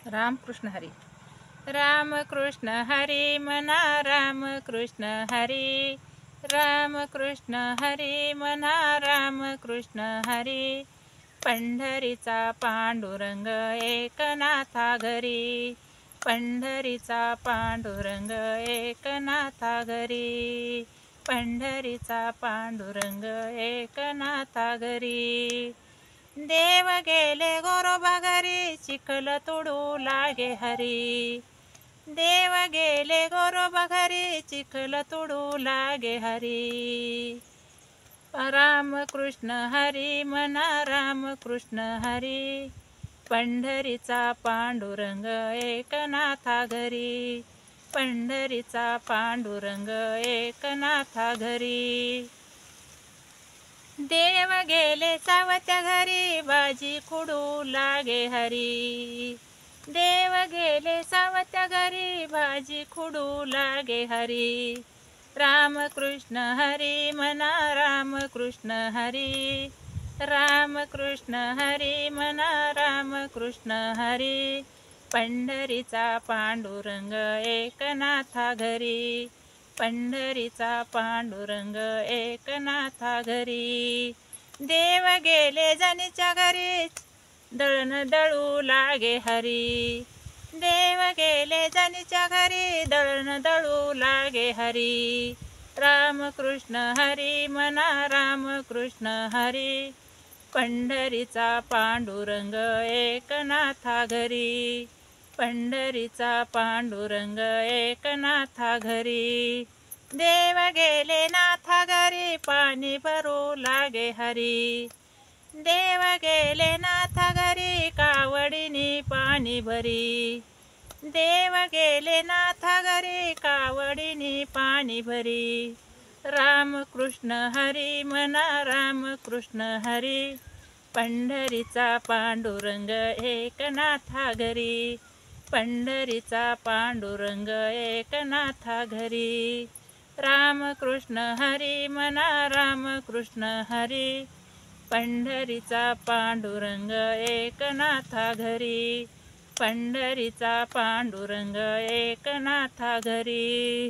रामकृष्ण हरी. रामकृष्ण हरी म्हणा, रामकृष्ण हरी. रामकृष्ण हरी म्हणा, रामकृष्ण हरी. पंढरीचा पांडुरंग एकनाथा घरी. पंढरीचा पांडुरंग एकनाथा घरी. पंढरीचा पांडुरंग एकनाथा घरी. देव गेले गोरोबा घरी, चिखल तोडू लागे हरी. देव गेले गोरोबा घरी, चिखल तोडू लागे हरी. रामकृष्ण हरी म्हणा, रामकृष्ण हरी. पंढरीचा पांडुरंग एकनाथा घरी. पंढरीचा पांडुरंग एकनाथा घरी. देव गेले सावत्या घरी, बाजी खुडू लागे हरी. देव गेले सावत्या घरी, बाजी खुडू लागे हरी. रामकृष्ण हरी म्हणा, रामकृष्ण हरी. रामकृष्ण हरी म्हणा, रामकृष्ण हरी. पंढरीचा पांडुरंग एकनाथा घरी. पंढरीचा पांडुरंग एकनाथा घरी. देव गेले जनीच्या घरी, दळण दळू लागे हरी. देव गेले जनीच्या घरी, दळण दळू लागे हरी. रामकृष्ण हरी म्हणा, रामकृष्ण हरी. पंढरीचा पांडुरंग एकनाथा घरी. पंढरीचा पांडुरंग एकनाथा घरी. देव गेले नाथा घरी, पाणी भरू लागे हरी. देव गेले नाथा घरी, कावडीनी पाणी भरी. देव गेले नाथा घरी, कावडीनी पाणी भरी. रामकृष्ण हरी म्हणा, रामकृष्ण हरी. पंढरीचा पांडुरंग एकनाथा घरी. पंढरीचा पांडुरंग एकनाथा घरी. रामकृष्ण हरी म्हणा, रामकृष्ण हरी. पंढरीचा पांडुरंग एकनाथा घरी. पंढरीचा पांडुरंग एकनाथा घरी.